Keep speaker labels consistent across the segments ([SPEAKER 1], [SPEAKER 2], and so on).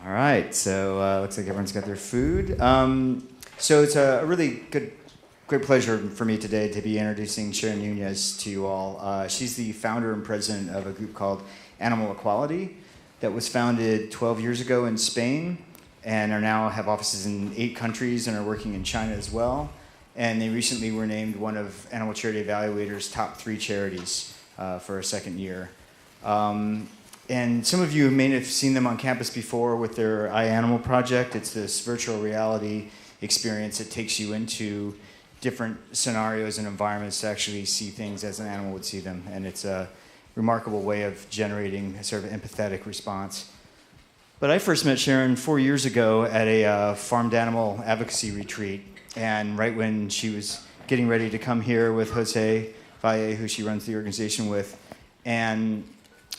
[SPEAKER 1] All right, so looks like everyone's got their food. So it's a really great pleasure for me today to be introducing Sharon Nuñez to you all. She's the founder and president of a group called Animal Equality that was founded 12 years ago in Spain and are now have offices in 8 countries and are working in China as well. And they recently were named one of Animal Charity Evaluator's top 3 charities for a second year. And some of you may have seen them on campus before with their iAnimal project. It's this virtual reality experience that takes you into different scenarios and environments to actually see things as an animal would see them. And it's a remarkable way of generating a sort of empathetic response. But I first met Sharon 4 years ago at a farmed animal advocacy retreat. And right when she was getting ready to come here with Jose Valle, who she runs the organization with, and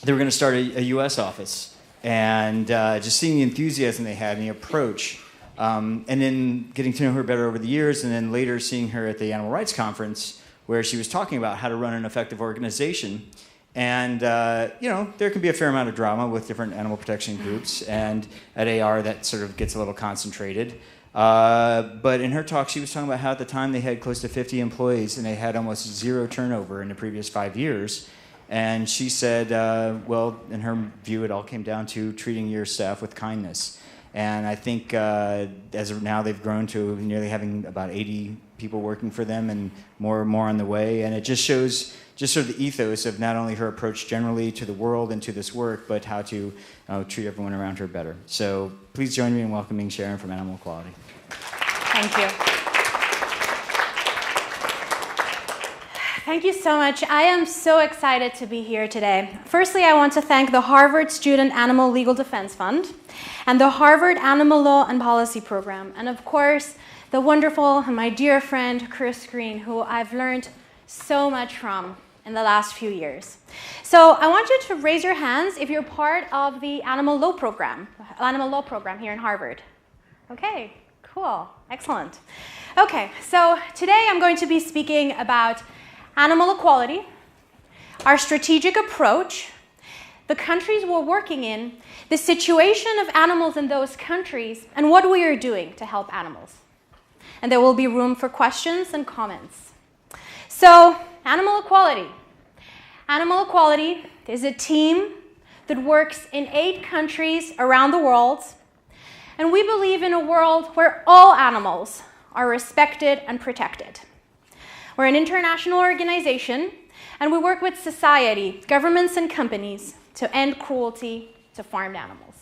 [SPEAKER 1] they were going to start a U.S. office. And just seeing the enthusiasm they had and the approach, and then getting to know her better over the years, and then later seeing her at the Animal Rights Conference, where she was talking about how to run an effective organization. And, there can be a fair amount of drama with different animal protection groups, and at AR that sort of gets a little concentrated. But in her talk, she was talking about how at the time they had close to 50 employees, and they had almost 0 turnover in the previous 5 years. And she said, in her view, it all came down to treating your staff with kindness. And I think as of now, they've grown to nearly having about 80 people working for them and more on the way. And it just shows sort of the ethos of not only her approach generally to the world and to this work, but how to treat everyone around her better. So please join me in welcoming Sharon from Animal Equality.
[SPEAKER 2] Thank you. Thank you so much. I am so excited to be here today. Firstly, I want to thank the Harvard Student Animal Legal Defense Fund and the Harvard Animal Law and Policy Program, and of course, the wonderful and my dear friend, Chris Green, who I've learned so much from in the last few years. So I want you to raise your hands if you're part of the Animal Law Program here in Harvard. Okay, cool, excellent. Okay, so today I'm going to be speaking about animal equality, our strategic approach, the countries we're working in, the situation of animals in those countries, and what we are doing to help animals. And there will be room for questions and comments. So, animal equality. Animal equality is a team that works in 8 countries around the world, and we believe in a world where all animals are respected and protected. We're an international organization, and we work with society, governments, and companies to end cruelty to farmed animals.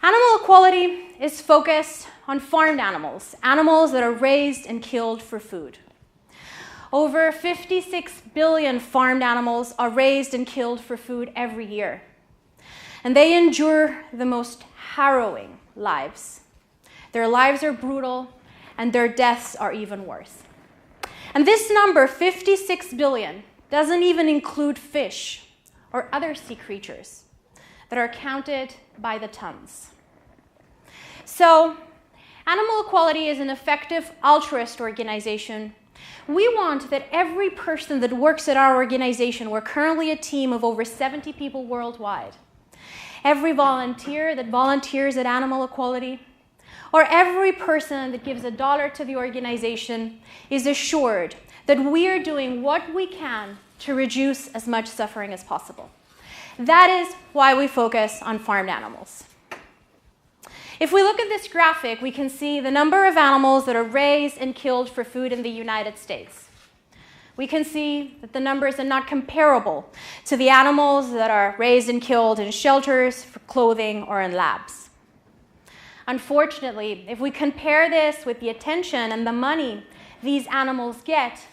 [SPEAKER 2] Animal equality is focused on farmed animals, animals that are raised and killed for food. Over 56 billion farmed animals are raised and killed for food every year, and they endure the most harrowing lives. Their lives are brutal, and their deaths are even worse. And this number, 56 billion, doesn't even include fish or other sea creatures that are counted by the tons. So, Animal Equality is an effective altruist organization. We want that every person that works at our organization, we're currently a team of over 70 people worldwide, every volunteer that volunteers at Animal Equality, or every person that gives $1 to the organization is assured that we are doing what we can to reduce as much suffering as possible. That is why we focus on farmed animals. If we look at this graphic, we can see the number of animals that are raised and killed for food in the United States. We can see that the numbers are not comparable to the animals that are raised and killed in shelters, for clothing, or in labs. Unfortunately, if we compare this with the attention and the money these animals get,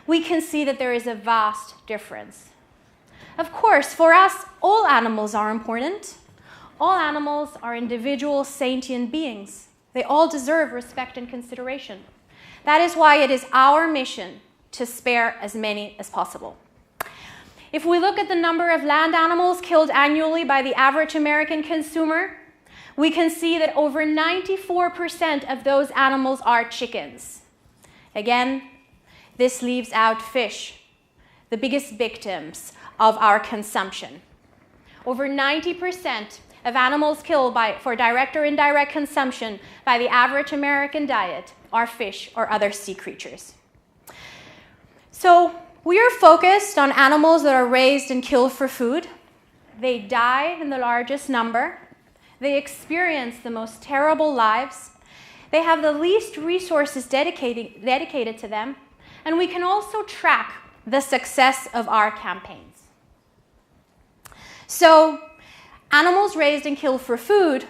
[SPEAKER 2] we can see that there is a vast difference. Of course, for us, all animals are important. All animals are individual sentient beings. They all deserve respect and consideration. That is why it is our mission to spare as many as possible. If we look at the number of land animals killed annually by the average American consumer, we can see that over 94% of those animals are chickens. Again, this leaves out fish, the biggest victims of our consumption. Over 90% of animals killed for direct or indirect consumption by the average American diet are fish or other sea creatures. So we are focused on animals that are raised and killed for food. They die in the largest number. They experience the most terrible lives. They have the least resources dedicated to them. And we can also track the success of our campaigns. So, animals raised and killed for food,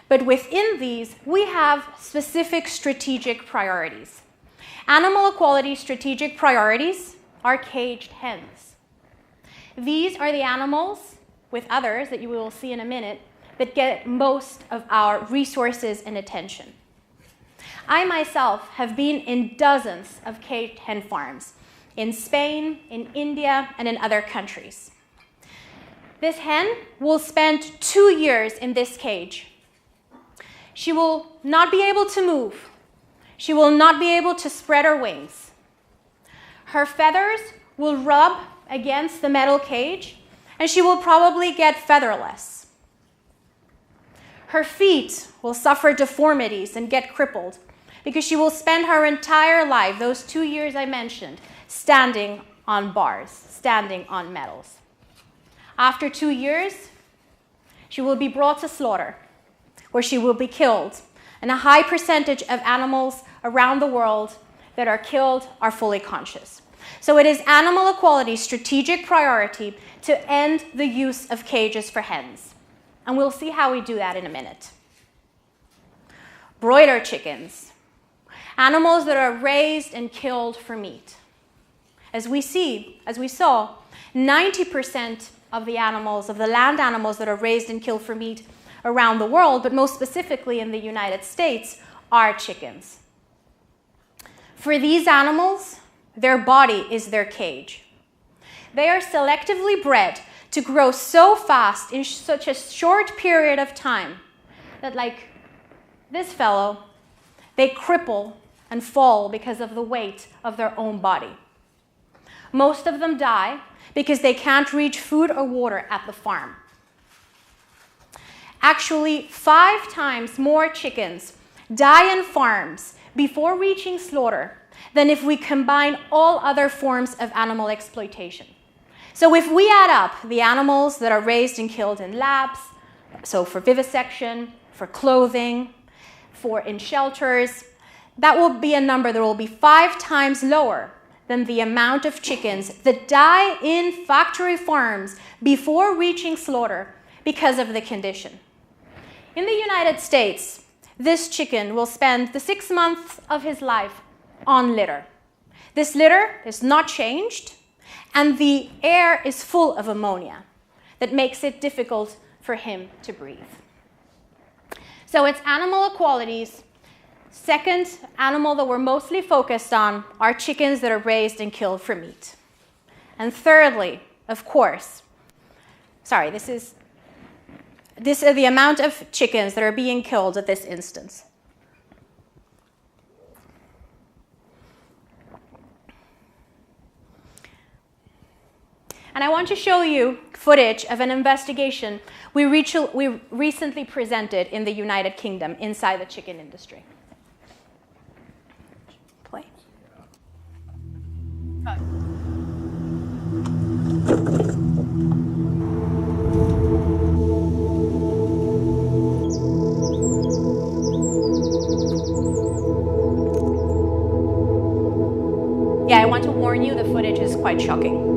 [SPEAKER 2] but within these, we have specific strategic priorities. Animal equality strategic priorities are caged hens. These are the animals, with others that you will see in a minute, that get most of our resources and attention. I myself have been in dozens of caged hen farms in Spain, in India, and in other countries. This hen will spend 2 years in this cage. She will not be able to move. She will not be able to spread her wings. Her feathers will rub against the metal cage, and she will probably get featherless. Her feet will suffer deformities and get crippled because she will spend her entire life, those 2 years I mentioned, standing on bars, standing on metals. After 2 years, she will be brought to slaughter, where she will be killed. And a high percentage of animals around the world that are killed are fully conscious. So it is animal equality's strategic priority to end the use of cages for hens. And we'll see how we do that in a minute. Broiler chickens. Animals that are raised and killed for meat. As we saw, 90% of the animals, of the land animals that are raised and killed for meat around the world, but most specifically in the United States, are chickens. For these animals, their body is their cage. They are selectively bred to grow so fast in such a short period of time that, like this fellow, they cripple and fall because of the weight of their own body. Most of them die because they can't reach food or water at the farm. Actually, 5 times more chickens die in farms before reaching slaughter than if we combine all other forms of animal exploitation. So if we add up the animals that are raised and killed in labs, so for vivisection, for clothing, in shelters, that will be a number that will be 5 times lower than the amount of chickens that die in factory farms before reaching slaughter because of the condition. In the United States, this chicken will spend the 6 months of his life on litter. This litter is not changed, and the air is full of ammonia that makes it difficult for him to breathe. So it's animal equality's second animal that we're mostly focused on are chickens that are raised and killed for meat. And thirdly, of course, this is the amount of chickens that are being killed at this instance. And I want to show you footage of an investigation we recently presented in the United Kingdom inside the chicken industry. Play. Yeah, I want to warn you, the footage is quite shocking.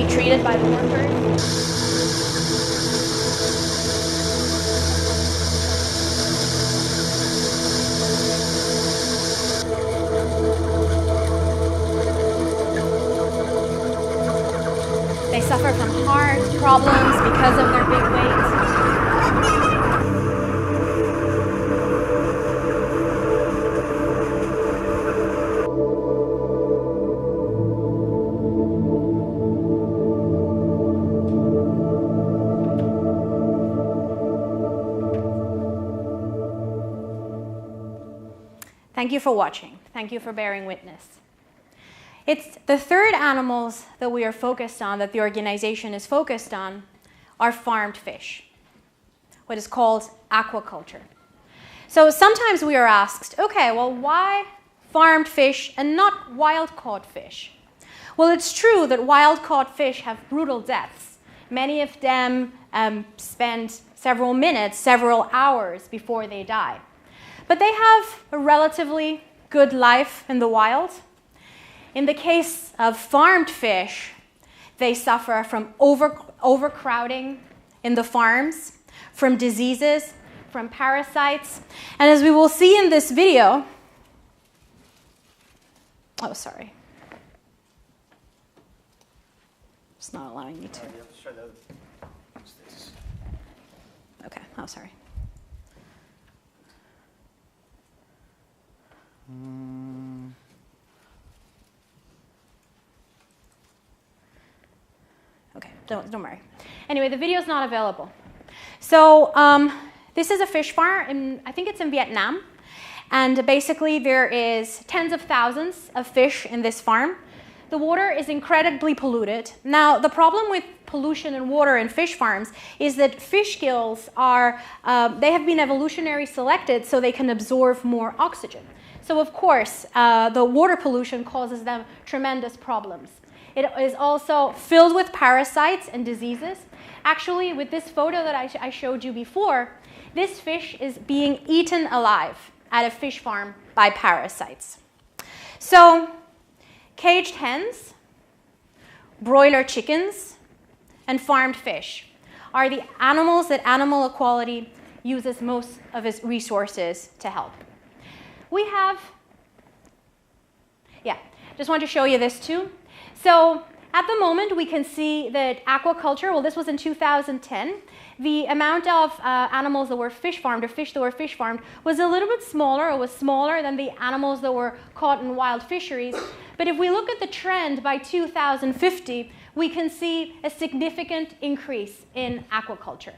[SPEAKER 2] Treated by the workers. They suffer from heart problems because of their big weight. Thank you for watching. Thank you for bearing witness. It's the third animals that we are focused on, that the organization is focused on, are farmed fish, what is called aquaculture. So sometimes we are asked, okay, well, why farmed fish and not wild-caught fish? Well, it's true that wild-caught fish have brutal deaths. Many of them spend several minutes, several hours before they die. But they have a relatively good life in the wild. In the case of farmed fish, they suffer from overcrowding in the farms, from diseases, from parasites. And as we will see in this video, oh, sorry. It's not allowing me to. Okay, oh, sorry. Okay, don't worry. Anyway, the video is not available. So this is a fish farm, I think it's in Vietnam. And basically there is tens of thousands of fish in this farm. The water is incredibly polluted. Now, the problem with pollution in water in fish farms is that fish gills are, they have been evolutionary selected so they can absorb more oxygen. So of course, the water pollution causes them tremendous problems. It is also filled with parasites and diseases. Actually, with this photo that I showed you before, this fish is being eaten alive at a fish farm by parasites. So, caged hens, broiler chickens, and farmed fish are the animals that Animal Equality uses most of its resources to help. We have, just want to show you this too. So at the moment, we can see that aquaculture, well, this was in 2010, the amount of animals that were fish farmed, or fish that were fish farmed, was a little bit smaller. It was smaller than the animals that were caught in wild fisheries. But if we look at the trend by 2050, we can see a significant increase in aquaculture.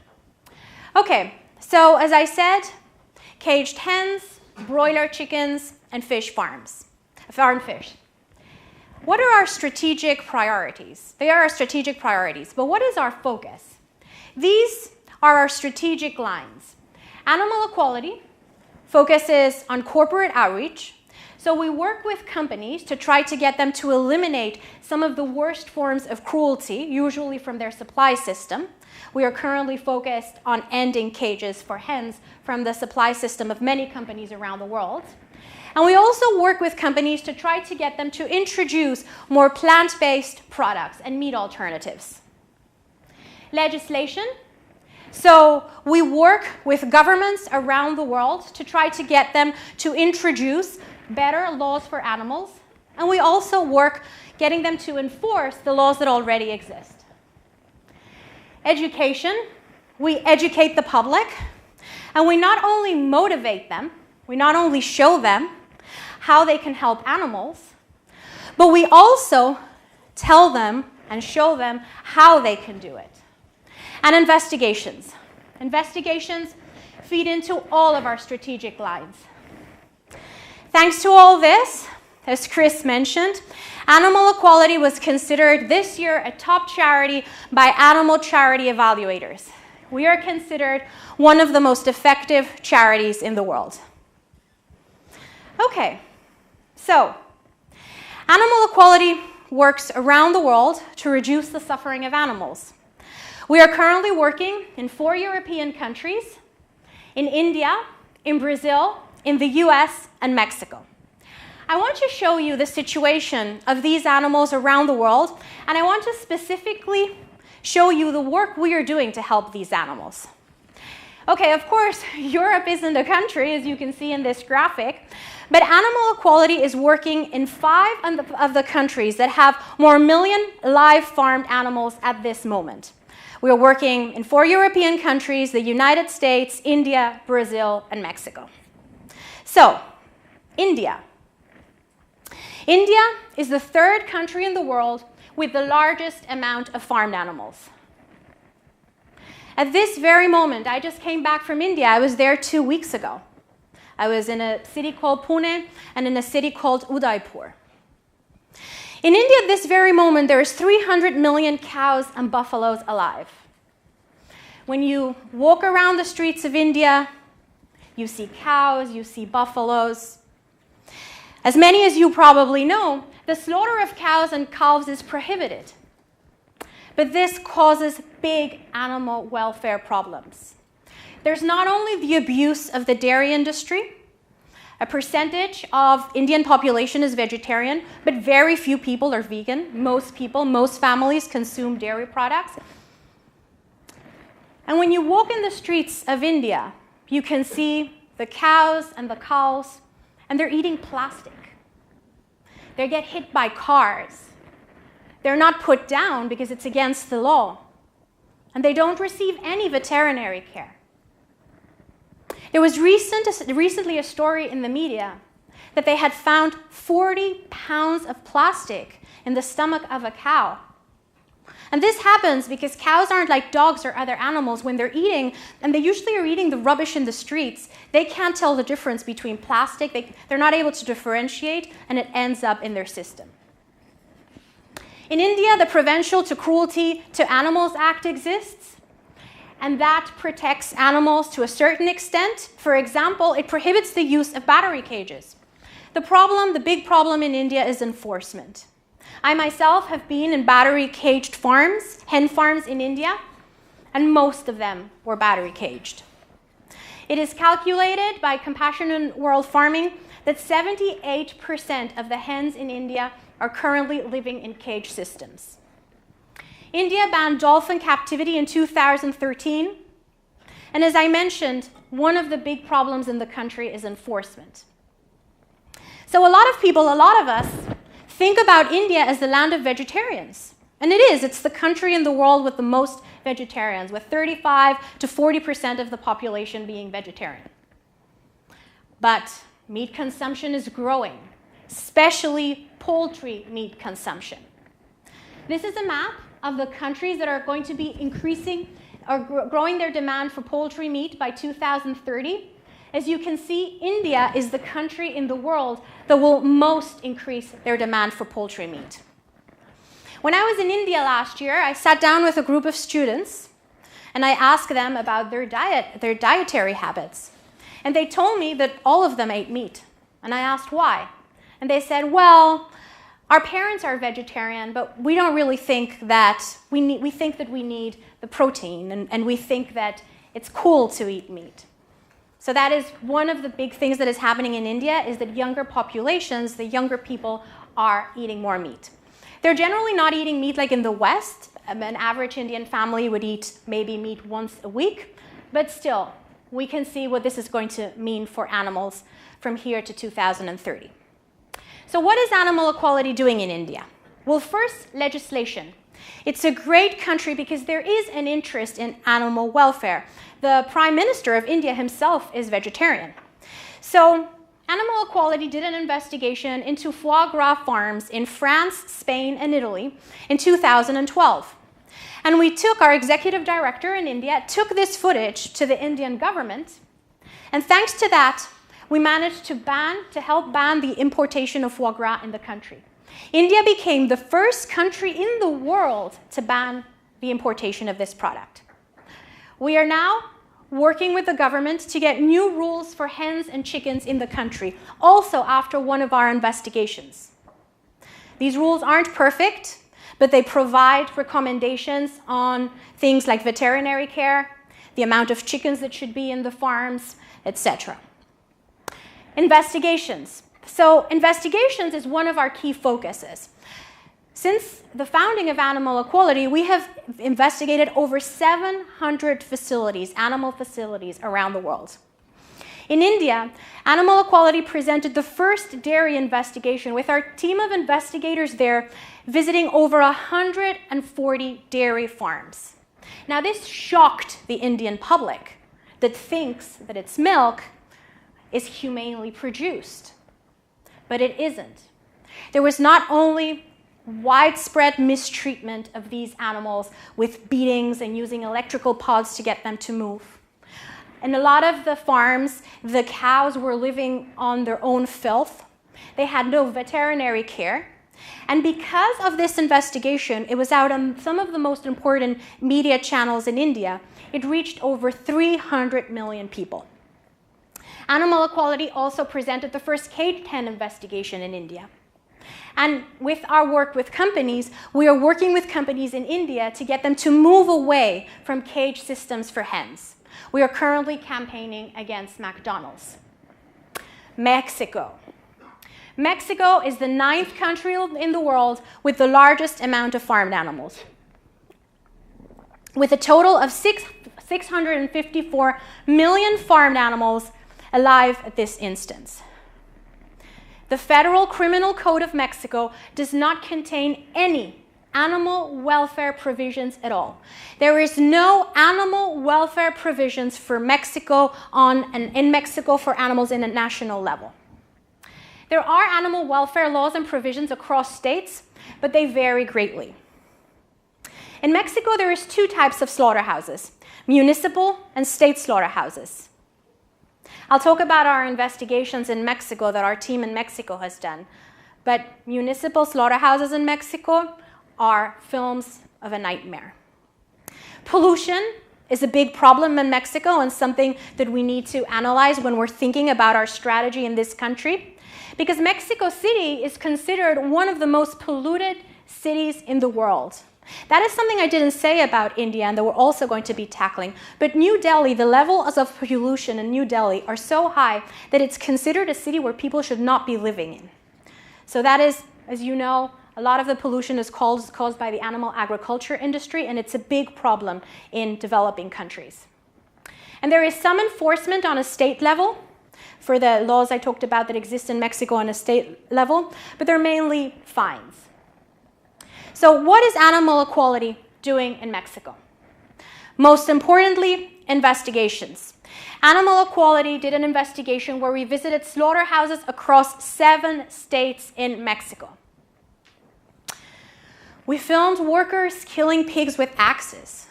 [SPEAKER 2] Okay, so as I said, caged hens, broiler chickens, and fish farms, farmed fish. What are our strategic priorities? They are our strategic priorities, but what is our focus? These are our strategic lines. Animal Equality focuses on corporate outreach. So we work with companies to try to get them to eliminate some of the worst forms of cruelty, usually from their supply system. We are currently focused on ending cages for hens from the supply system of many companies around the world. And we also work with companies to try to get them to introduce more plant-based products and meat alternatives. Legislation. So we work with governments around the world to try to get them to introduce better laws for animals. And we also work getting them to enforce the laws that already exist. Education. We educate the public. And we not only motivate them, we not only show them how they can help animals, but we also tell them and show them how they can do it. And investigations. Investigations feed into all of our strategic lines. Thanks to all this, as Chris mentioned, Animal Equality was considered this year a top charity by animal charity evaluators. We are considered one of the most effective charities in the world. Okay, so Animal Equality works around the world to reduce the suffering of animals. We are currently working in 4 European countries, in India, in Brazil, in the US, and Mexico. I want to show you the situation of these animals around the world, and I want to specifically show you the work we are doing to help these animals. Okay, of course, Europe isn't a country, as you can see in this graphic, but Animal Equality is working in 5 of the countries that have more million live farmed animals at this moment. We are working in 4 European countries, the United States, India, Brazil, and Mexico. So, India. India is the 3rd country in the world with the largest amount of farmed animals. At this very moment, I just came back from India. I was there 2 weeks ago. I was in a city called Pune and in a city called Udaipur. In India at this very moment, there is 300 million cows and buffaloes alive. When you walk around the streets of India, you see cows, you see buffaloes. As many as you probably know, the slaughter of cows and calves is prohibited. But this causes big animal welfare problems. There's not only the abuse of the dairy industry. A percentage of Indian population is vegetarian, but very few people are vegan. Most people, most families consume dairy products. And when you walk in the streets of India, you can see the cows and the cows, and they're eating plastic. They get hit by cars. They're not put down because it's against the law. And they don't receive any veterinary care. There was recently a story in the media that they had found 40 pounds of plastic in the stomach of a cow. And this happens because cows aren't like dogs or other animals. When they're eating, and they usually are eating the rubbish in the streets, they can't tell the difference between plastic. They're not able to differentiate, and it ends up in their system. In India, the Provincial-Cruelty to Animals Act exists, and that protects animals to a certain extent. For example, it prohibits the use of battery cages. The big problem in India is enforcement. I myself have been in battery caged farms, hen farms in India, and most of them were battery caged. It is calculated by Compassion in World Farming that 78% of the hens in India are currently living in cage systems. India banned dolphin captivity in 2013. And as I mentioned, one of the big problems in the country is enforcement. So a lot of us, think about India as the land of vegetarians. And it is. It's the country in the world with the most vegetarians, with 35 to 40% of the population being vegetarian. But meat consumption is growing, especially poultry meat consumption. This is a map of the countries that are going to be increasing or growing their demand for poultry meat by 2030. As you can see, India is the country in the world that will most increase their demand for poultry meat. When I was in India last year, I sat down with a group of students and I asked them about their dietary habits. And they told me that all of them ate meat. And I asked why. And they said, well, our parents are vegetarian, but we don't really think that we think that we need the protein, and we think that it's cool to eat meat. So that is one of the big things that is happening in India, is that younger populations, the younger people, are eating more meat. They're generally not eating meat like in the West. An average Indian family would eat maybe meat once a week, but still, we can see what this is going to mean for animals from here to 2030. So what is animal equality doing in India? Well, first, legislation. It's a great country because there is an interest in animal welfare. The Prime Minister of India himself is vegetarian. So Animal Equality did an investigation into foie gras farms in France, Spain, and Italy in 2012. And our executive director in India took this footage to the Indian government. And thanks to that, we managed to help ban the importation of foie gras in the country. India became the first country in the world to ban the importation of this product. We are now working with the government to get new rules for hens and chickens in the country, also after one of our investigations. These rules aren't perfect, but they provide recommendations on things like veterinary care, the amount of chickens that should be in the farms, etc. Investigations. So investigations is one of our key focuses. Since the founding of Animal Equality, we have investigated over 700 facilities, animal facilities around the world. In India, Animal Equality presented the first dairy investigation with our team of investigators there visiting over 140 dairy farms. Now, this shocked the Indian public that thinks that its milk is humanely produced. But it isn't. There was not only widespread mistreatment of these animals with beatings and using electrical pods to get them to move. In a lot of the farms, the cows were living on their own filth. They had no veterinary care. And because of this investigation, it was out on some of the most important media channels in India. It reached over 300 million people. Animal Equality also presented the first cage pen investigation in India. And with our work with companies, we are working with companies in India to get them to move away from cage systems for hens. We are currently campaigning against McDonald's. Mexico. Mexico is the 9th country in the world with the largest amount of farmed animals, with a total of 654 million farmed animals alive at this instance. The Federal Criminal Code of Mexico does not contain any animal welfare provisions at all. There is no animal welfare provisions for Mexico in Mexico for animals in a national level. There are animal welfare laws and provisions across states, but they vary greatly. In Mexico, there is 2 types of slaughterhouses: municipal and state slaughterhouses. I'll talk about our investigations in Mexico that our team in Mexico has done. But municipal slaughterhouses in Mexico are films of a nightmare. Pollution is a big problem in Mexico and something that we need to analyze when we're thinking about our strategy in this country, because Mexico City is considered one of the most polluted cities in the world. That is something I didn't say about India and that we're also going to be tackling. But New Delhi, the levels of pollution in New Delhi are so high that it's considered a city where people should not be living in. So that is, as you know, a lot of the pollution is caused by the animal agriculture industry, and it's a big problem in developing countries. And there is some enforcement on a state level for the laws I talked about that exist in Mexico on a state level, but they're mainly fines. So what is Animal Equality doing in Mexico? Most importantly, investigations. Animal Equality did an investigation where we visited slaughterhouses across 7 states in Mexico. We filmed workers killing pigs with axes.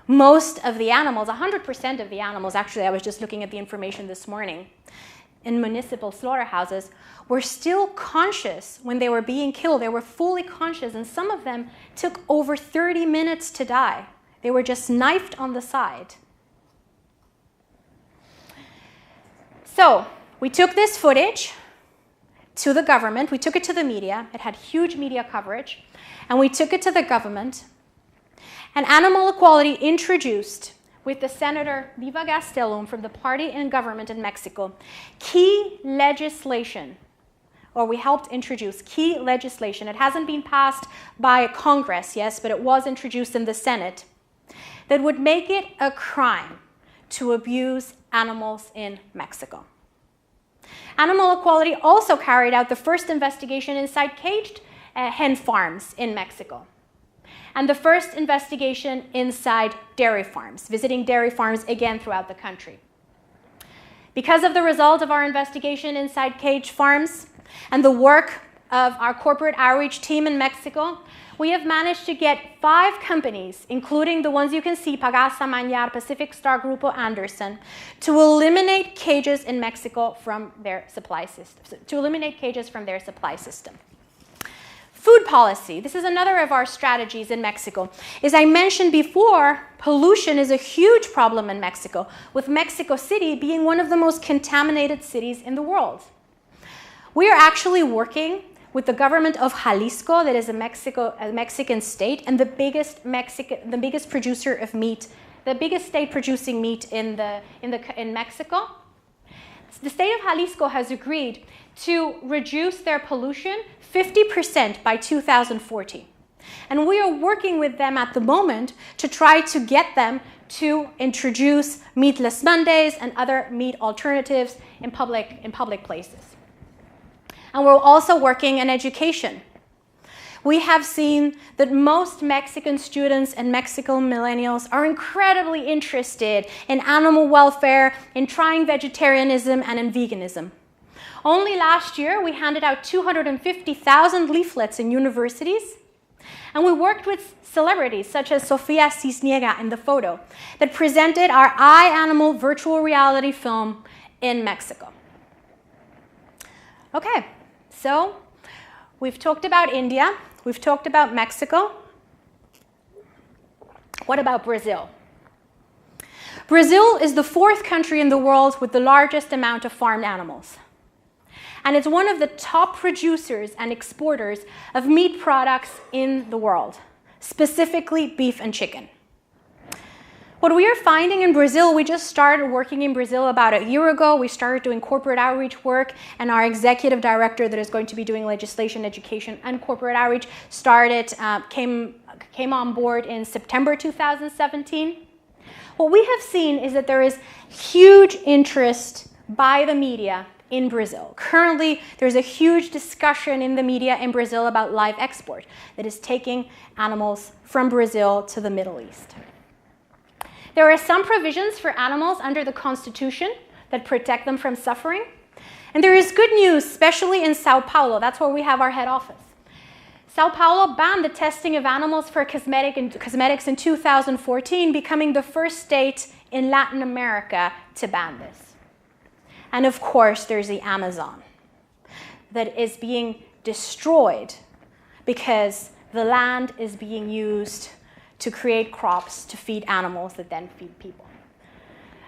[SPEAKER 2] Most of the animals, 100% of the animals, actually, I was just looking at the information this morning, in municipal slaughterhouses, were still conscious when they were being killed. They were fully conscious, and some of them took over 30 minutes to die. They were just knifed on the side. So we took this footage to the government. We took it to the media. It had huge media coverage. And we took it to the government. And Animal Equality introduced, with the Senator Viva Gastelum from the party in government in Mexico, key legislation, or we helped introduce key legislation. It hasn't been passed by Congress, yes, but it was introduced in the Senate, that would make it a crime to abuse animals in Mexico. Animal Equality also carried out the first investigation inside caged hen farms in Mexico, and the first investigation inside dairy farms, visiting dairy farms again throughout the country. Because of the result of our investigation inside cage farms and the work of our corporate outreach team in Mexico, we have managed to get 5 companies, including the ones you can see, Pagasa, Mañar, Pacific Star, Grupo Anderson, to eliminate cages in Mexico from their supply system, Food policy. This is another of our strategies in Mexico. As I mentioned before, pollution is a huge problem in Mexico, with Mexico City being one of the most contaminated cities in the world. We are actually working with the government of Jalisco, that is a Mexican state, and the biggest producer of meat, the biggest state producing meat in Mexico. The state of Jalisco has agreed to reduce their pollution 50% by 2040. And we are working with them at the moment to try to get them to introduce meatless Mondays and other meat alternatives in public places. And we're also working in education. We have seen that most Mexican students and Mexican millennials are incredibly interested in animal welfare, in trying vegetarianism, and in veganism. Only last year, we handed out 250,000 leaflets in universities, And we worked with celebrities such as Sofia Cisniega in the photo that presented our iAnimal virtual reality film in Mexico. Okay, so we've talked about India, we've talked about Mexico. What about Brazil? Brazil is the 4th country in the world with the largest amount of farmed animals. And it's one of the top producers and exporters of meat products in the world, specifically beef and chicken. What we are finding in Brazil, we just started working in Brazil about a year ago. We started doing corporate outreach work, and our executive director that is going to be doing legislation, education, and corporate outreach came on board in September 2017. What we have seen is that there is huge interest by the media in Brazil. Currently, there's a huge discussion in the media in Brazil about live export that is taking animals from Brazil to the Middle East. There are some provisions for animals under the Constitution that protect them from suffering. And there is good news, especially in Sao Paulo. That's where we have our head office. Sao Paulo banned the testing of animals for cosmetics in 2014, becoming the first state in Latin America to ban this. And of course, there's the Amazon that is being destroyed because the land is being used to create crops to feed animals that then feed people.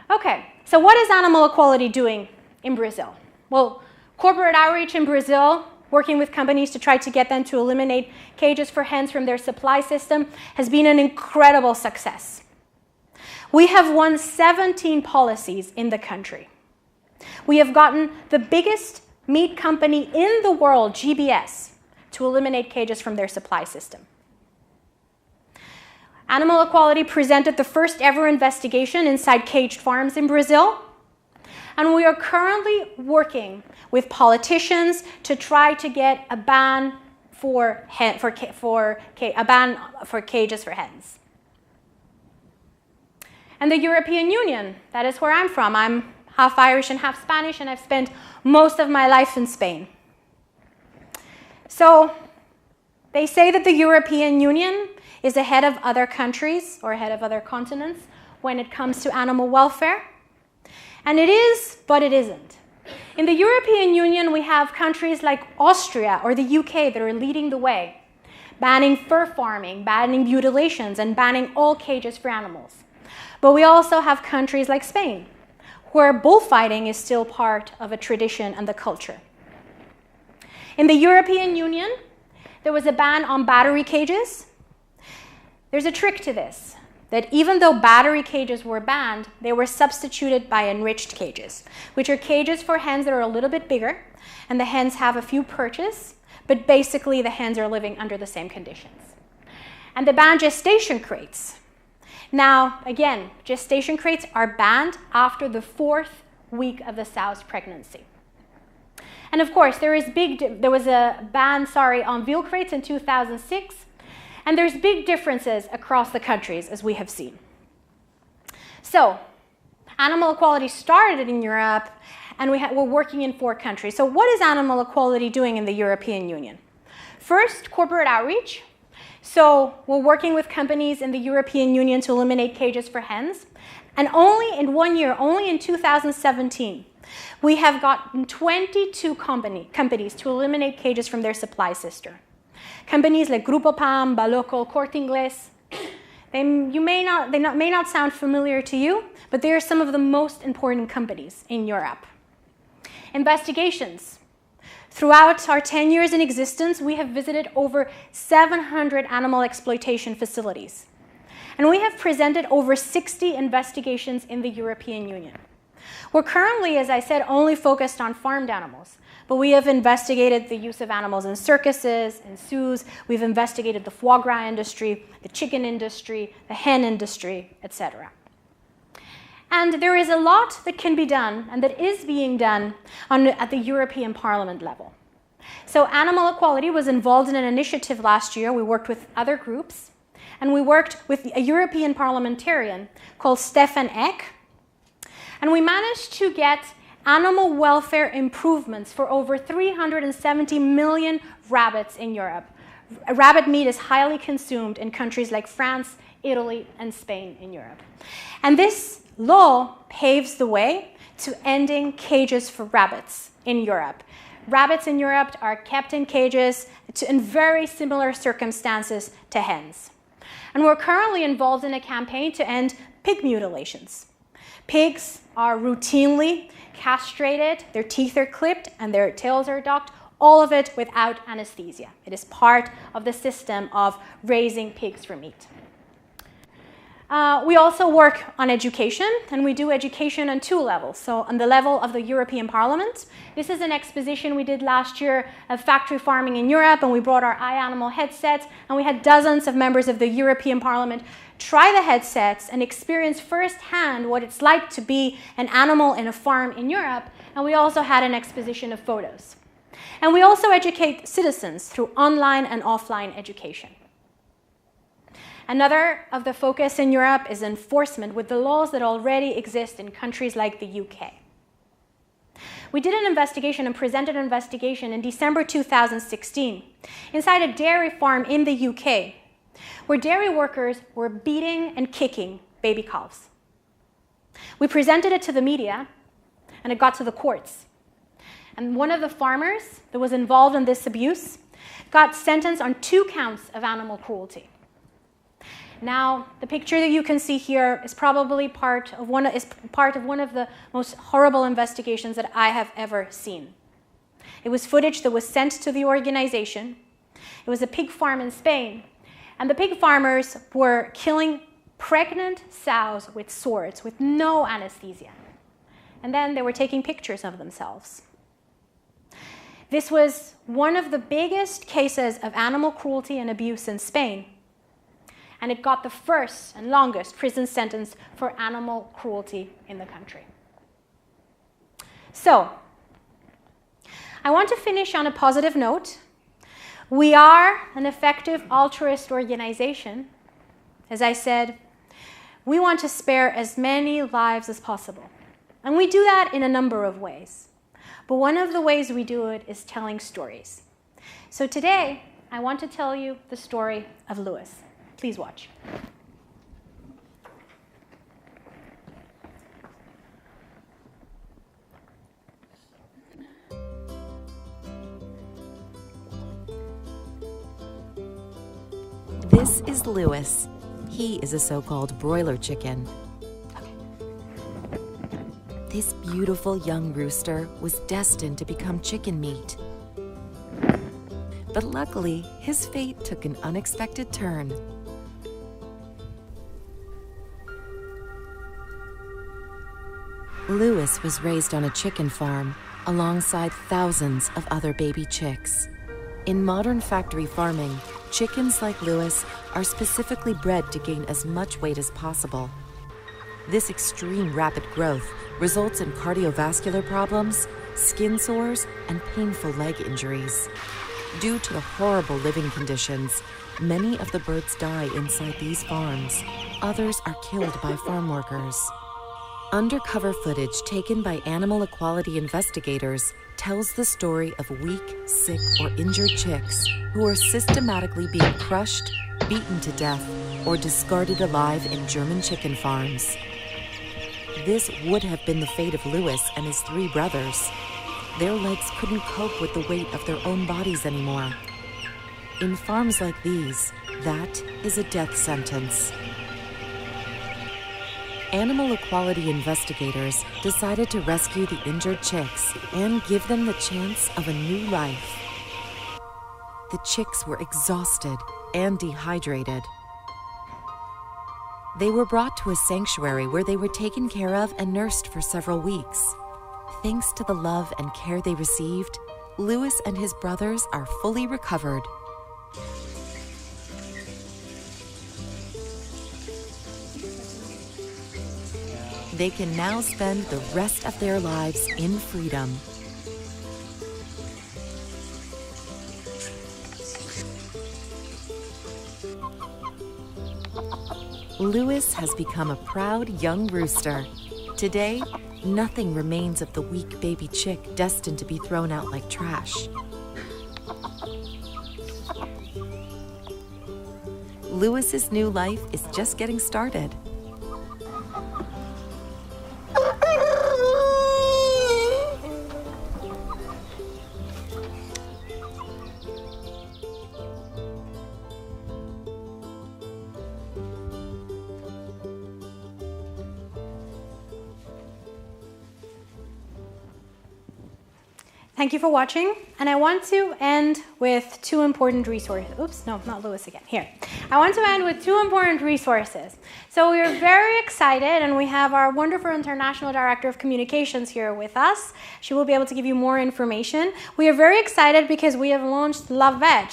[SPEAKER 2] Okay, so what is animal equality doing in Brazil? Well, corporate outreach in Brazil, working with companies to try to get them to eliminate cages for hens from their supply system, has been an incredible success. We have won 17 policies in the country. We have gotten the biggest meat company in the world, GBS, to eliminate cages from their supply system. Animal Equality presented the first ever investigation inside caged farms in Brazil. And we are currently working with politicians to try to get a ban for cages for hens. And the European Union, that is where I'm from. I'm half Irish and half Spanish, and I've spent most of my life in Spain. So they say that the European Union is ahead of other countries or ahead of other continents when it comes to animal welfare. And it is, but it isn't. In the European Union, we have countries like Austria or the UK that are leading the way, banning fur farming, banning mutilations, and banning all cages for animals. But we also have countries like Spain, where bullfighting is still part of a tradition and the culture. In the European Union, there was a ban on battery cages. There's a trick to this, that even though battery cages were banned, they were substituted by enriched cages, which are cages for hens that are a little bit bigger, and the hens have a few perches, but basically the hens are living under the same conditions. And they banned gestation crates. Now, again, gestation crates are banned after the 4th week of the sow's pregnancy. And of course, there was a ban on veal crates in 2006, and there's big differences across the countries, as we have seen. So, animal equality started in Europe, and we're working in 4 countries. So what is animal equality doing in the European Union? First, corporate outreach. So we're working with companies in the European Union to eliminate cages for hens. And only in 1 year, only in 2017, we have gotten 22 companies to eliminate cages from their supply system. Companies like Grupo PAM, Baloco, Corte Inglés, they may not sound familiar to you, but they are some of the most important companies in Europe. Investigations. Throughout our 10 years in existence, we have visited over 700 animal exploitation facilities. And we have presented over 60 investigations in the European Union. We're currently, as I said, only focused on farmed animals. But we have investigated the use of animals in circuses, in zoos. We've investigated the foie gras industry, the chicken industry, the hen industry, etc. And there is a lot that can be done and that is being done at the European Parliament level. So Animal Equality was involved in an initiative last year. We worked with other groups, and we worked with a European parliamentarian called Stefan Eck. And we managed to get animal welfare improvements for over 370 million rabbits in Europe, Rabbit meat is highly consumed in countries like France, Italy, and Spain in Europe. And this law paves the way to ending cages for rabbits in Europe. Rabbits in Europe are kept in cages in very similar circumstances to hens. And we're currently involved in a campaign to end pig mutilations. Pigs are routinely castrated, their teeth are clipped, and their tails are docked, all of it without anesthesia. It is part of the system of raising pigs for meat. We also work on education, and we do education on two levels. So on the level of the European Parliament, this is an exposition we did last year of factory farming in Europe, and we brought our iAnimal headsets, and we had dozens of members of the European Parliament try the headsets and experience firsthand what it's like to be an animal in a farm in Europe, and we also had an exposition of photos. And we also educate citizens through online and offline education. Another of the focus in Europe is enforcement with the laws that already exist in countries like the UK. We did an investigation and presented an investigation in December 2016 inside a dairy farm in the UK where dairy workers were beating and kicking baby calves. We presented it to the media and it got to the courts. And one of the farmers that was involved in this abuse got sentenced on 2 counts of animal cruelty. Now, the picture that you can see here is probably part of one of the most horrible investigations that I have ever seen. It was footage that was sent to the organization. It was a pig farm in Spain, and the pig farmers were killing pregnant sows with swords, with no anesthesia. And then they were taking pictures of themselves. This was one of the biggest cases of animal cruelty and abuse in Spain. And it got the first and longest prison sentence for animal cruelty in the country. So, I want to finish on a positive note. We are an effective altruist organization. As I said, we want to spare as many lives as possible. And we do that in a number of ways. But one of the ways we do it is telling stories. So today, I want to tell you the story of Louis. Please watch.
[SPEAKER 3] This is Louis. He is a so-called broiler chicken. This beautiful young rooster was destined to become chicken meat. But luckily, his fate took an unexpected turn. Louis was raised on a chicken farm alongside thousands of other baby chicks. In modern factory farming, chickens like Louis are specifically bred to gain as much weight as possible. This extreme rapid growth results in cardiovascular problems, skin sores, and painful leg injuries. Due to the horrible living conditions, many of the birds die inside these farms. Others are killed by farm workers. Undercover footage taken by animal equality investigators tells the story of weak, sick, or injured chicks who are systematically being crushed, beaten to death, or discarded alive in German chicken farms. This would have been the fate of Louis and his 3 brothers. Their legs couldn't cope with the weight of their own bodies anymore. In farms like these, that is a death sentence. Animal equality investigators decided to rescue the injured chicks and give them the chance of a new life. The chicks were exhausted and dehydrated. They were brought to a sanctuary where they were taken care of and nursed for several weeks. Thanks to the love and care they received, Louis and his brothers are fully recovered. They can now spend the rest of their lives in freedom. Louis has become a proud young rooster. Today, nothing remains of the weak baby chick destined to be thrown out like trash. Lewis's new life is just getting started.
[SPEAKER 2] Thank you for watching, and I want to end with two important resources. Oops, no, not Lewis again. Here. I want to end with two important resources. So we are very excited, and we have our wonderful International Director of Communications here with us. She will be able to give you more information. We are very excited because we have launched Love Veg.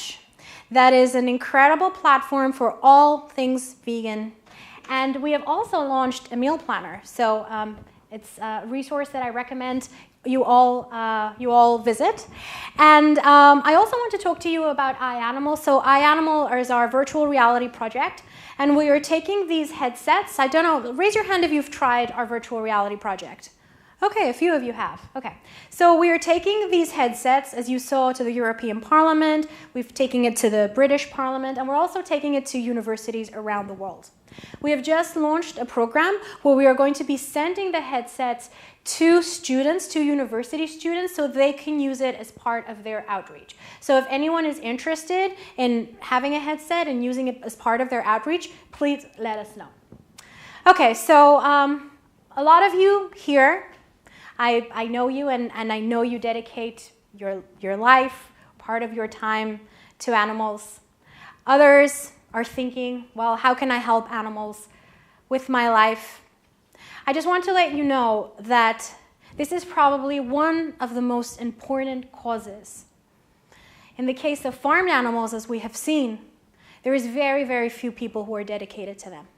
[SPEAKER 2] That is an incredible platform for all things vegan. And we have also launched a meal planner. So it's a resource that I recommend you all visit. And I also want to talk to you about iAnimal. So iAnimal is our virtual reality project, and we are taking these headsets. I don't know, raise your hand if you've tried our virtual reality project. Okay, a few of you have. Okay, so we are taking these headsets, as you saw, to the European Parliament. We've taken it to the British Parliament, and we're also taking it to universities around the world. We have just launched a program where we are going to be sending the headsets to students, to university students, so they can use it as part of their outreach. So if anyone is interested in having a headset and using it as part of their outreach, please let us know. Okay, so a lot of you here, I know you, and I know you dedicate your life, part of your time to animals. Others are thinking, well, how can I help animals with my life? I just want to let you know that this is probably one of the most important causes. In the case of farmed animals, as we have seen, there is very, very few people who are dedicated to them.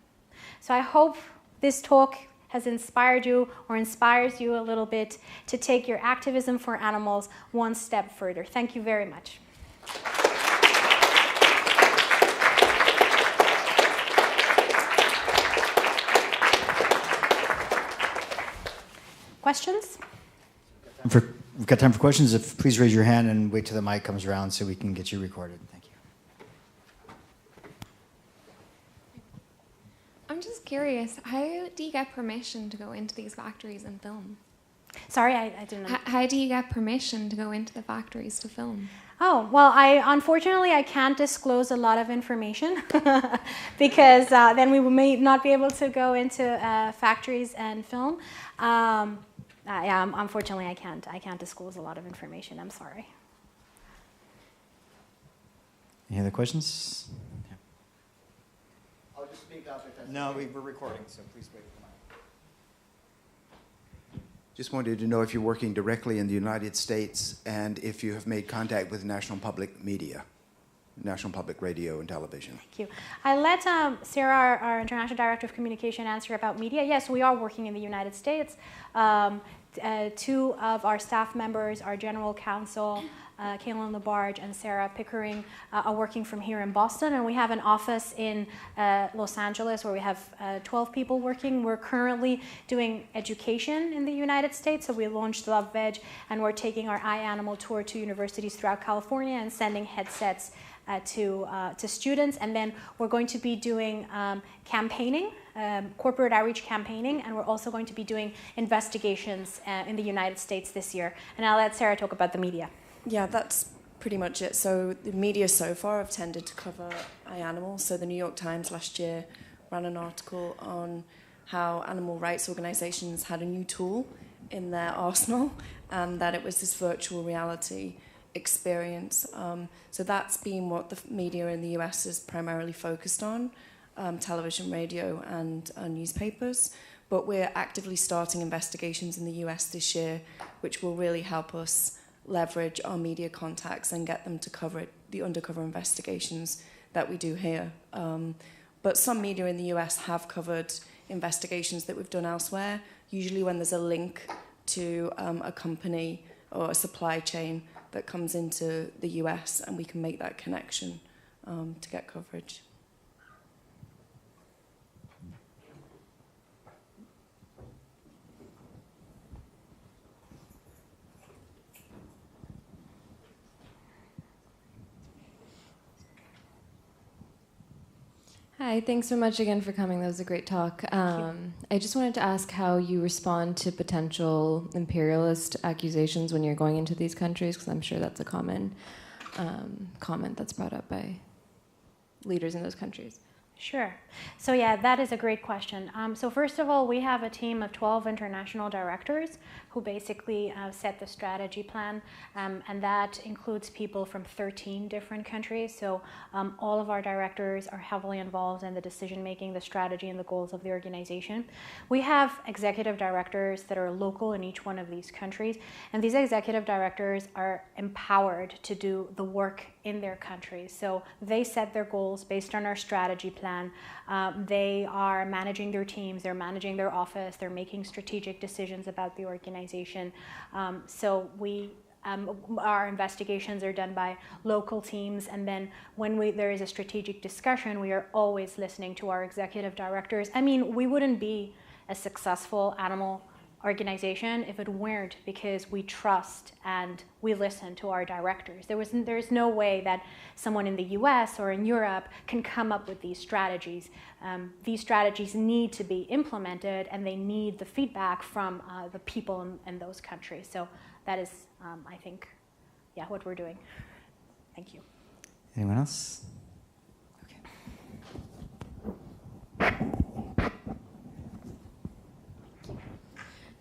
[SPEAKER 2] So I hope this talk has inspired you or inspires you a little bit to take your activism for animals one step further. Thank you very much. Questions?
[SPEAKER 1] We've got time for questions. If please raise your hand and wait till the mic comes around so we can get you recorded. Thank you.
[SPEAKER 4] I'm just curious, how do you get permission to go into these factories and film?
[SPEAKER 2] Sorry, I didn't know.
[SPEAKER 4] How do you get permission to go into the factories to film?
[SPEAKER 2] Oh, well, unfortunately, I can't disclose a lot of information because then we may not be able to go into factories and film. Yeah, unfortunately, I can't disclose a lot of information. I'm sorry.
[SPEAKER 1] Any other questions? Yeah.
[SPEAKER 5] I'll just speak after.
[SPEAKER 1] No, we're recording, so please wait for the mic.
[SPEAKER 5] Just wanted to know if you're working directly in the United States and if you have made contact with National Public Media, National Public Radio and Television.
[SPEAKER 2] Thank you. I let Sarah, our International Director of Communication, answer about media. Yes, we are working in the United States. Two of our staff members, our General Counsel, Caitlin Labarge and Sarah Pickering, are working from here in Boston, and we have an office in Los Angeles where we have 12 people working. We're currently doing education in the United States, so we launched Love Veg, and we're taking our iAnimal tour to universities throughout California and sending headsets to students, and then we're going to be doing campaigning, corporate outreach campaigning, and we're also going to be doing investigations in the United States this year. And I'll let Sarah talk about the media.
[SPEAKER 6] Yeah, that's pretty much it. So the media so far have tended to cover iAnimal. So the New York Times last year ran an article on how animal rights organizations had a new tool in their arsenal, and that it was this virtual reality experience. So that's been what the media in the US is primarily focused on, television, radio, and newspapers. But we're actively starting investigations in the US this year, which will really help us leverage our media contacts and get them to cover the undercover investigations that we do here. But some media in the US have covered investigations that we've done elsewhere, usually when there's a link to a company or a supply chain that comes into the US, and we can make that connection to get coverage.
[SPEAKER 7] Hi, thanks so much again for coming. That was a great talk. I just wanted to ask how you respond to potential imperialist accusations when you're going into these countries, because I'm sure that's a common comment that's brought up by leaders in those countries.
[SPEAKER 2] Sure. So yeah, that is a great question. So first of all, we have a team of 12 international directors who basically set the strategy plan, and that includes people from 13 different countries. So all of our directors are heavily involved in the decision making, the strategy, and the goals of the organization. We have executive directors that are local in each one of these countries, and these executive directors are empowered to do the work in their countries. So they set their goals based on our strategy plan. They are managing their teams, they're managing their office, they're making strategic decisions about the organization. So our investigations are done by local teams, and then when there is a strategic discussion, we are always listening to our executive directors. I mean, we wouldn't be a successful animal organization if it weren't because we trust and we listen to our directors. There's no way that someone in the US or in Europe can come up with these strategies. These strategies need to be implemented, and they need the feedback from the people in those countries. So that is, I think, what we're doing. Thank you.
[SPEAKER 1] Anyone else? Okay.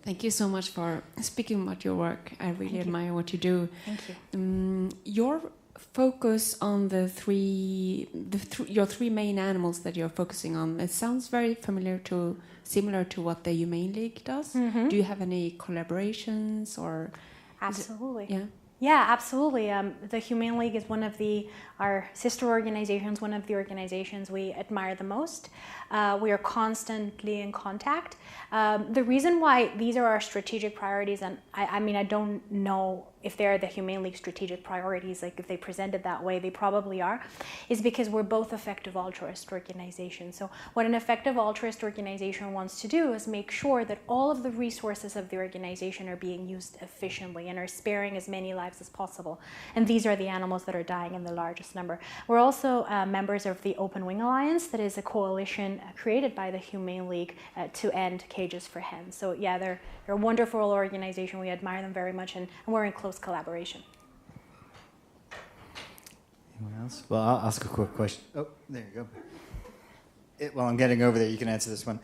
[SPEAKER 8] Thank you so much for speaking about your work. I really admire what you do.
[SPEAKER 2] Thank you.
[SPEAKER 8] Your focus on your three main animals that you're focusing on, it sounds very similar to what the Humane League does.
[SPEAKER 2] Mm-hmm.
[SPEAKER 8] Do you have any collaborations or?
[SPEAKER 2] Absolutely.
[SPEAKER 8] Yeah,
[SPEAKER 2] absolutely. The Humane League is one of our sister organizations, one of the organizations we admire the most. We are constantly in contact. The reason why these are our strategic priorities, and I don't know if they're the Humane League strategic priorities, like if they present it that way, they probably are, is because we're both effective altruist organizations. So what an effective altruist organization wants to do is make sure that all of the resources of the organization are being used efficiently and are sparing as many lives as possible. And these are the animals that are dying in the largest number. We're also members of the Open Wing Alliance, that is a coalition created by the Humane League to end cages for hens. So yeah, they're a wonderful organization. We admire them very much, and we're in close collaboration.
[SPEAKER 1] Anyone else? Well, I'll ask a quick question. Oh, there you go. While I'm getting over there, you can answer this one.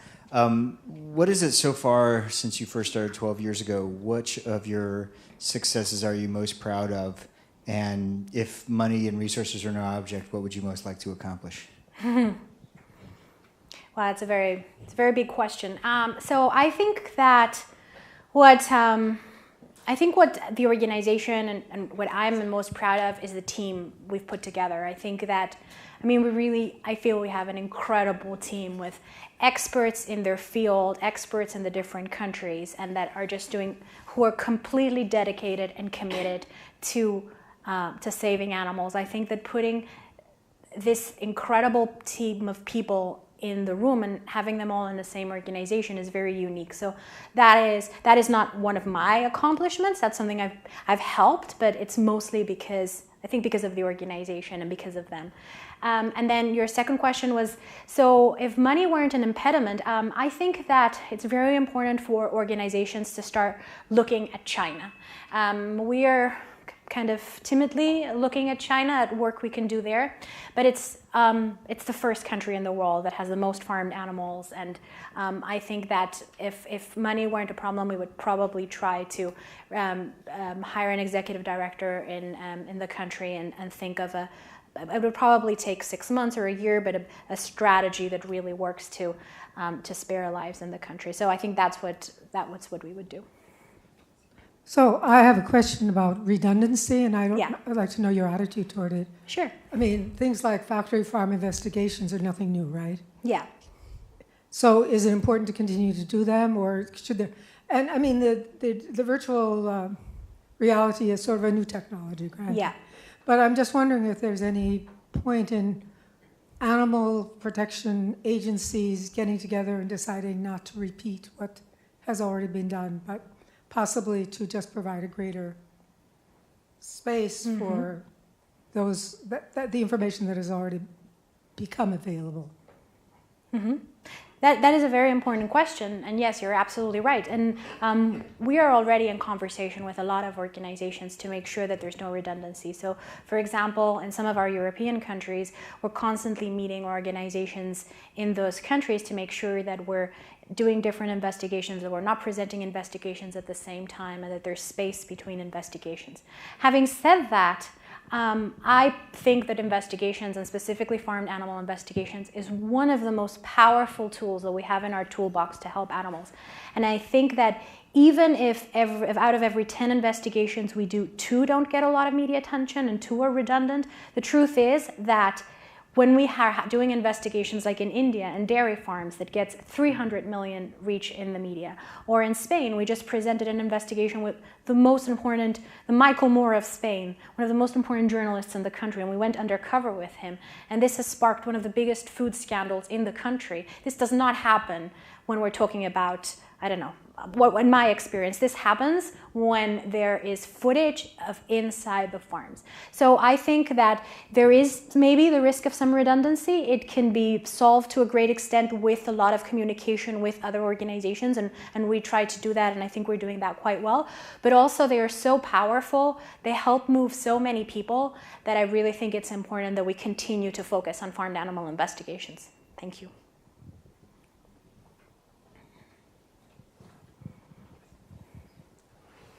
[SPEAKER 1] What is it so far since you first started 12 years ago? Which of your successes are you most proud of? And if money and resources are no object, what would you most like to accomplish?
[SPEAKER 2] Well, it's a very big question. So I think that what the organization and what I'm most proud of is the team we've put together. I think that, I feel we have an incredible team with experts in their field, experts in the different countries, and that are who are completely dedicated and committed to saving animals. I think that putting this incredible team of people in the room and having them all in the same organization is very unique. So that is not one of my accomplishments. That's something I've helped, but it's mostly because of the organization and because of them. And then your second question was, so if money weren't an impediment, I think that it's very important for organizations to start looking at China. We are kind of timidly looking at China, at work we can do there, but it's the first country in the world that has the most farmed animals, and I think that if money weren't a problem, we would probably try to hire an executive director in the country and think of it would probably take 6 months or a year, but a strategy that really works to spare lives in the country. So I think that's what we would do.
[SPEAKER 9] So I have a question about redundancy, and I'd like to know your attitude toward it.
[SPEAKER 2] Sure.
[SPEAKER 9] Things like factory farm investigations are nothing new, right?
[SPEAKER 2] Yeah.
[SPEAKER 9] So is it important to continue to do them, or should there? And the virtual reality is sort of a new technology, right?
[SPEAKER 2] Yeah.
[SPEAKER 9] But I'm just wondering if there's any point in animal protection agencies getting together and deciding not to repeat what has already been done, but possibly to just provide a greater space for the information that has already become available.
[SPEAKER 2] That is a very important question, and yes, you're absolutely right. And we are already in conversation with a lot of organizations to make sure that there's no redundancy. So, for example, in some of our European countries, we're constantly meeting organizations in those countries to make sure that we're doing different investigations, that we're not presenting investigations at the same time, and that there's space between investigations. Having said that, I think that investigations, and specifically farmed animal investigations, is one of the most powerful tools that we have in our toolbox to help animals. And I think that even if out of every 10 investigations we do, 2 don't get a lot of media attention and 2 are redundant, the truth is that when we are doing investigations like in India and dairy farms that gets 300 million reach in the media, or in Spain, we just presented an investigation with the Michael Moore of Spain, one of the most important journalists in the country, and we went undercover with him, and this has sparked one of the biggest food scandals in the country. This does not happen when we're talking about, I don't know, in my experience, this happens when there is footage of inside the farms. So I think that there is maybe the risk of some redundancy. It can be solved to a great extent with a lot of communication with other organizations, and we try to do that, and I think we're doing that quite well. But also they are so powerful, they help move so many people, that I really think it's important that we continue to focus on farmed animal investigations. Thank you.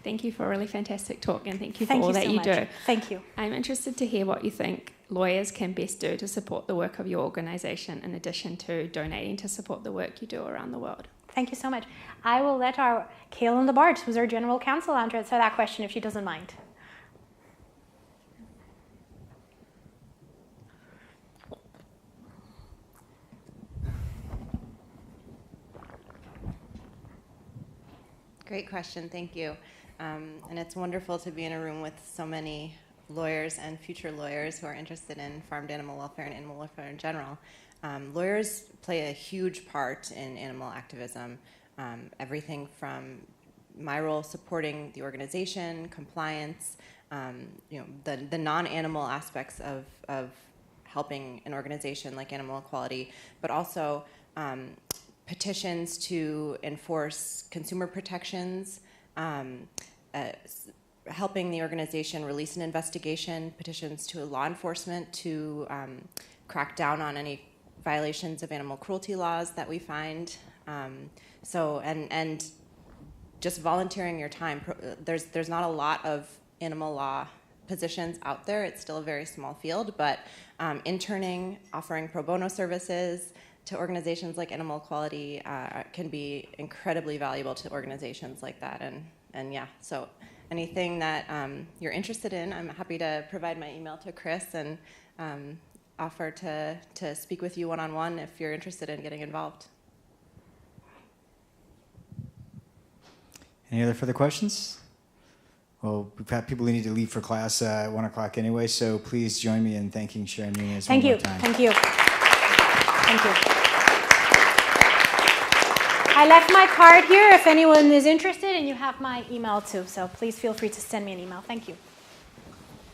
[SPEAKER 8] Thank you for a really fantastic talk, and thank you for all that you do.
[SPEAKER 2] Thank you.
[SPEAKER 8] I'm interested to hear what you think lawyers can best do to support the work of your organisation, in addition to donating to support the work you do around the world.
[SPEAKER 2] Thank you so much. I will let our Kaylin Labarge, who's our general counsel, answer that question if she doesn't mind.
[SPEAKER 10] Great question, thank you. And it's wonderful to be in a room with so many lawyers and future lawyers who are interested in farmed animal welfare and animal welfare in general. Lawyers play a huge part in animal activism. Everything from my role supporting the organization, compliance, the non-animal aspects of helping an organization like Animal Equality, but also petitions to enforce consumer protections, helping the organization release an investigation, petitions to law enforcement to crack down on any violations of animal cruelty laws that we find. And just volunteering your time. There's not a lot of animal law positions out there. It's still a very small field, but interning, offering pro bono services to organizations like Animal Equality can be incredibly valuable to organizations like that. And yeah, so anything that you're interested in, I'm happy to provide my email to Chris and offer to speak with you one-on-one if you're interested in getting involved.
[SPEAKER 1] Any other further questions? Well, we've had people who need to leave for class at 1 o'clock anyway, so please join me in thanking Sharon Nuñez one more time.
[SPEAKER 2] Thank you. Thank you. I left my card here if anyone is interested, and you have my email too, so please feel free to send me an email. Thank you.